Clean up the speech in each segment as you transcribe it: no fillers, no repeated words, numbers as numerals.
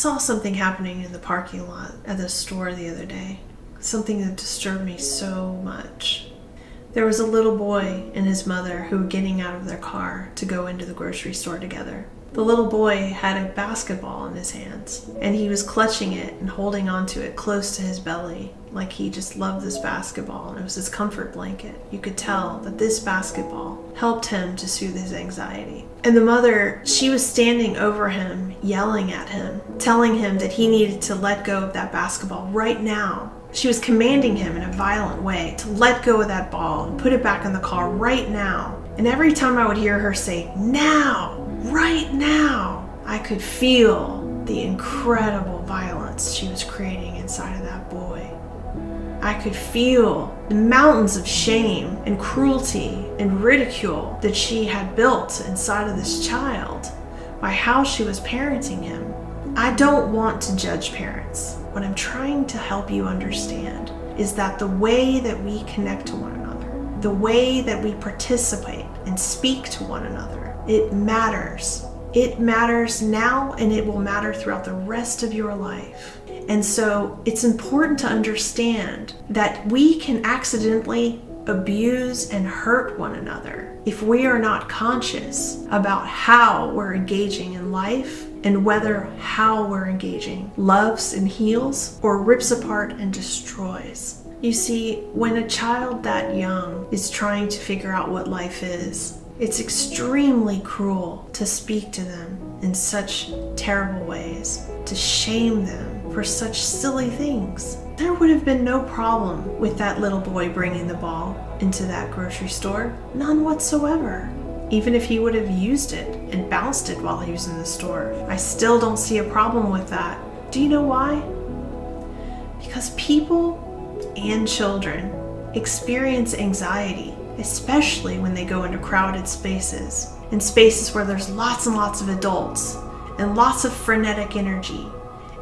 saw something happening in the parking lot at the store the other day. Something that disturbed me so much. There was a little boy and his mother who were getting out of their car to go into the grocery store together. The little boy had a basketball in his hands, and he was clutching it and holding onto it close to his belly, like he just loved this basketball, and it was his comfort blanket. You could tell that this basketball helped him to soothe his anxiety. And the mother, she was standing over him, yelling at him, telling him that he needed to let go of that basketball right now. She was commanding him in a violent way to let go of that ball and put it back in the car right now. And every time I would hear her say, "Now! Right now!" I could feel the incredible violence she was creating inside of that boy. I could feel the mountains of shame and cruelty and ridicule that she had built inside of this child by how she was parenting him. I don't want to judge parents. What I'm trying to help you understand is that the way that we connect to one another, the way that we participate and speak to one another, it matters. It matters now, and it will matter throughout the rest of your life. And so it's important to understand that we can accidentally abuse and hurt one another if we are not conscious about how we're engaging in life, and whether how we're engaging loves and heals or rips apart and destroys. You see, when a child that young is trying to figure out what life is, it's extremely cruel to speak to them in such terrible ways, to shame them for such silly things. There would have been no problem with that little boy bringing the ball into that grocery store. None whatsoever. Even if he would have used it and bounced it while he was in the store, I still don't see a problem with that. Do you know why? Because people and children experience anxiety, especially when they go into crowded spaces, in spaces where there's lots and lots of adults and lots of frenetic energy,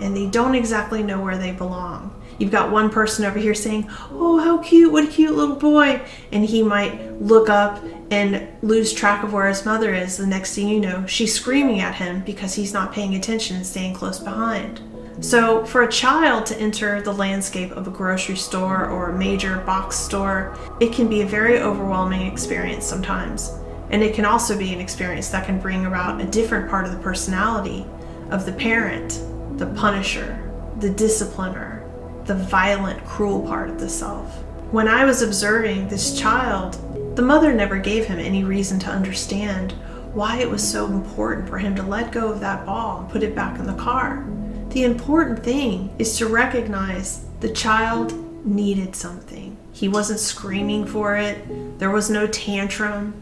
and they don't exactly know where they belong. You've got one person over here saying, "Oh, how cute, what a cute little boy," and he might look up and lose track of where his mother is. The next thing you know, she's screaming at him because he's not paying attention and staying close behind. So for a child to enter the landscape of a grocery store or a major box store, it can be a very overwhelming experience sometimes. And it can also be an experience that can bring about a different part of the personality of the parent, the punisher, the discipliner, the violent, cruel part of the self. When I was observing this child, the mother never gave him any reason to understand why it was so important for him to let go of that ball and put it back in the car. The important thing is to recognize the child needed something. He wasn't screaming for it. There was no tantrum.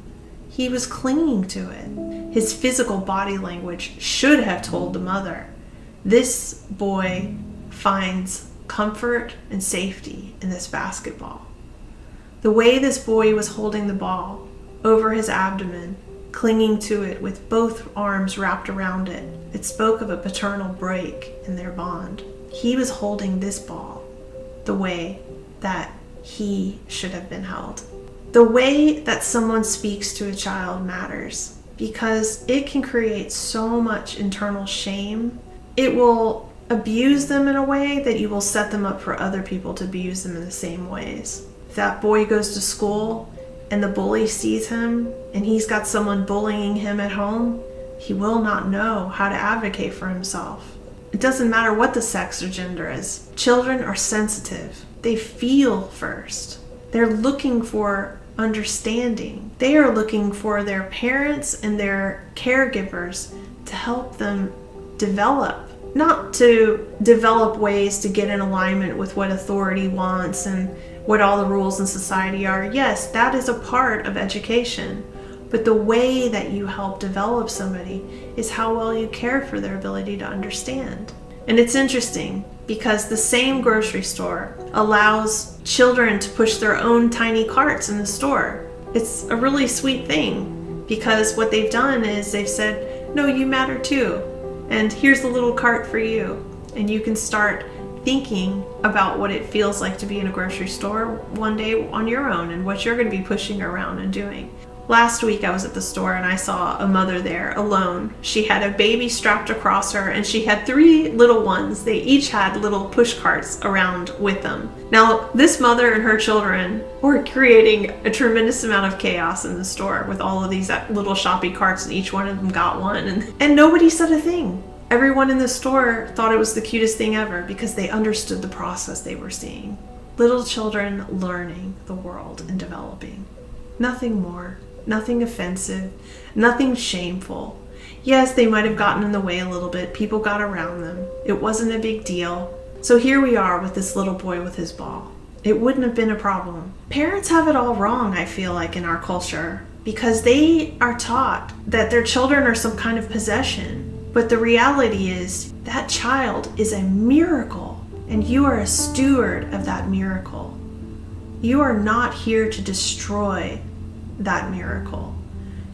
He was clinging to it. His physical body language should have told the mother, this boy finds comfort and safety in this basketball. The way this boy was holding the ball over his abdomen, clinging to it with both arms wrapped around it, it spoke of a paternal break in their bond. He was holding this ball the way that he should have been held. The way that someone speaks to a child matters because it can create so much internal shame. It will abuse them in a way that you will set them up for other people to abuse them in the same ways. If that boy goes to school and the bully sees him and he's got someone bullying him at home, he will not know how to advocate for himself. It doesn't matter what the sex or gender is. Children are sensitive. They feel first. They're looking for understanding. They are looking for their parents and their caregivers to help them develop. Not to develop ways to get in alignment with what authority wants and what all the rules in society are. Yes, that is a part of education. But the way that you help develop somebody is how well you care for their ability to understand. And it's interesting because the same grocery store allows children to push their own tiny carts in the store. It's a really sweet thing because what they've done is they've said, no, you matter too. And here's the little cart for you. And you can start thinking about what it feels like to be in a grocery store one day on your own and what you're going to be pushing around and doing. Last week I was at the store and I saw a mother there alone. She had a baby strapped across her and she had 3 little ones. They each had little push carts around with them. Now, this mother and her children were creating a tremendous amount of chaos in the store with all of these little shopping carts, and each one of them got one, and nobody said a thing. Everyone in the store thought it was the cutest thing ever because they understood the process they were seeing. Little children learning the world and developing. Nothing more, nothing offensive, nothing shameful. Yes, they might have gotten in the way a little bit. People got around them. It wasn't a big deal. So here we are with this little boy with his ball. It wouldn't have been a problem. Parents have it all wrong, I feel like, in our culture, because they are taught that their children are some kind of possession. But the reality is that child is a miracle. And you are a steward of that miracle. You are not here to destroy that miracle.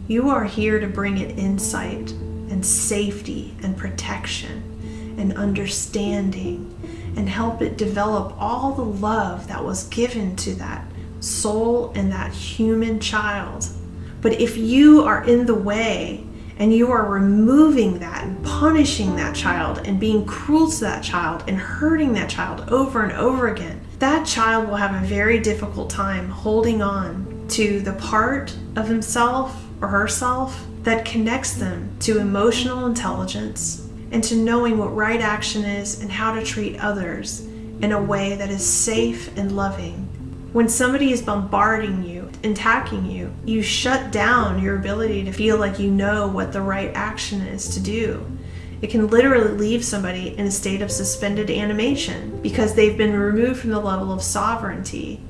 You are here to bring it insight and safety and protection and understanding and help it develop all the love that was given to that soul and that human child. But if you are in the way and you are removing that and punishing that child and being cruel to that child and hurting that child over and over again, that child will have a very difficult time holding on to the part of himself or herself that connects them to emotional intelligence and to knowing what right action is and how to treat others in a way that is safe and loving. When somebody is bombarding you, attacking you, you shut down your ability to feel like you know what the right action is to do. It can literally leave somebody in a state of suspended animation because they've been removed from the level of sovereignty.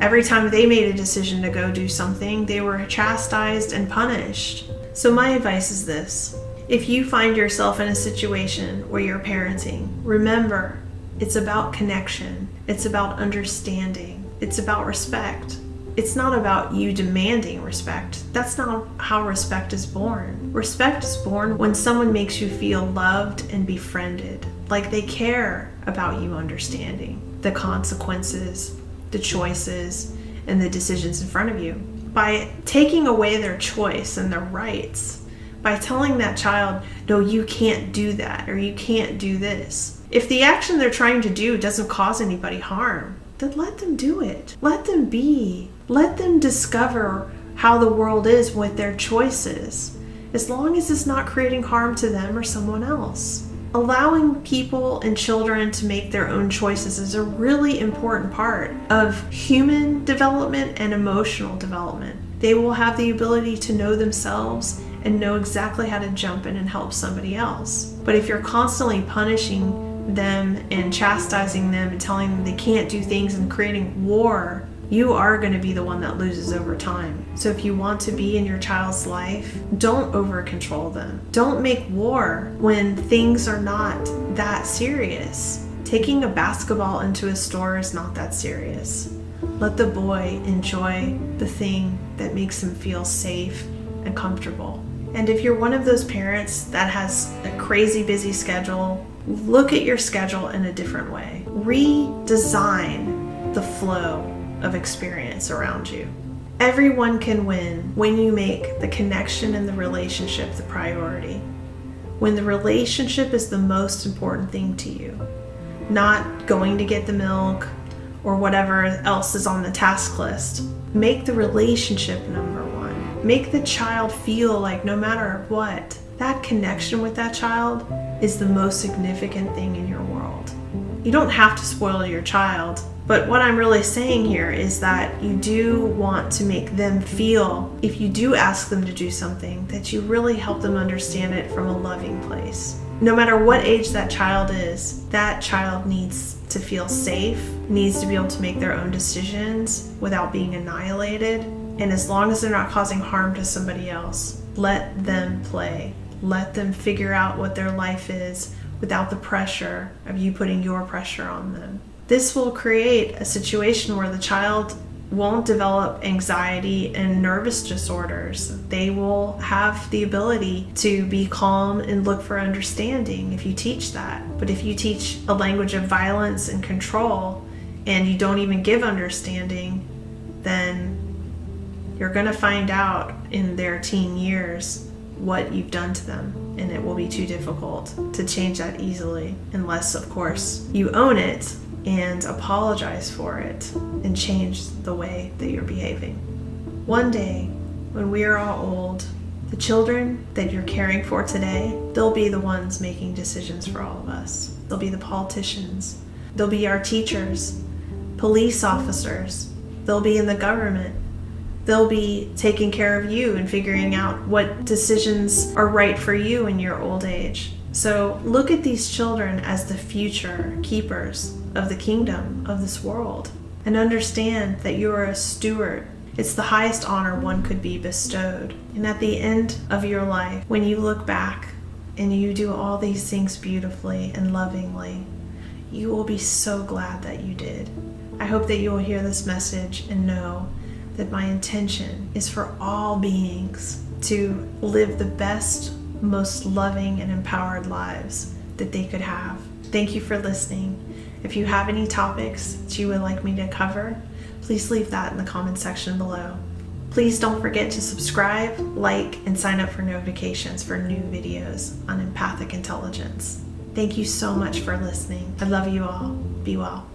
Every time they made a decision to go do something, they were chastised and punished. So my advice is this. If you find yourself in a situation where you're parenting, remember, it's about connection. It's about understanding. It's about respect. It's not about you demanding respect. That's not how respect is born. Respect is born when someone makes you feel loved and befriended, like they care about you understanding the consequences, the choices, and the decisions in front of you. By taking away their choice and their rights, by telling that child, no, you can't do that, or you can't do this. If the action they're trying to do doesn't cause anybody harm, then let them do it. Let them be. Let them discover how the world is with their choices, as long as it's not creating harm to them or someone else. Allowing people and children to make their own choices is a really important part of human development and emotional development. They will have the ability to know themselves and know exactly how to jump in and help somebody else. But if you're constantly punishing them and chastising them and telling them they can't do things and creating war, you are going to be the one that loses over time. So if you want to be in your child's life, don't over control them. Don't make war when things are not that serious. Taking a basketball into a store is not that serious. Let the boy enjoy the thing that makes him feel safe and comfortable. And if you're one of those parents that has a crazy busy schedule, look at your schedule in a different way. Redesign the flow of experience around you. Everyone can win when you make the connection and the relationship the priority. When the relationship is the most important thing to you, not going to get the milk or whatever else is on the task list. Make the relationship number one. Make the child feel like no matter what, that connection with that child is the most significant thing in your world. You don't have to spoil your child, but what I'm really saying here is that you do want to make them feel, if you do ask them to do something, that you really help them understand it from a loving place. No matter what age that child is, that child needs to feel safe, needs to be able to make their own decisions without being annihilated. And as long as they're not causing harm to somebody else, let them play. Let them figure out what their life is without the pressure of you putting your pressure on them. This will create a situation where the child won't develop anxiety and nervous disorders. They will have the ability to be calm and look for understanding if you teach that. But if you teach a language of violence and control and you don't even give understanding, then You're going to find out in their teen years what you've done to them, and it will be too difficult to change that easily unless, of course, you own it and apologize for it and change the way that you're behaving. One day, when we are all old, the children that you're caring for today, they'll be the ones making decisions for all of us. They'll be the politicians. They'll be our teachers, police officers. They'll be in the government. They'll be taking care of you and figuring out what decisions are right for you in your old age. So look at these children as the future keepers of the kingdom of this world, and understand that you are a steward. It's the highest honor one could be bestowed. And at the end of your life, when you look back and you do all these things beautifully and lovingly, you will be so glad that you did. I hope that you will hear this message and know that my intention is for all beings to live the best, most loving and empowered lives that they could have. Thank you for listening. If you have any topics that you would like me to cover, please leave that in the comment section below. Please don't forget to subscribe, like, and sign up for notifications for new videos on empathic intelligence. Thank you so much for listening. I love you all. Be well.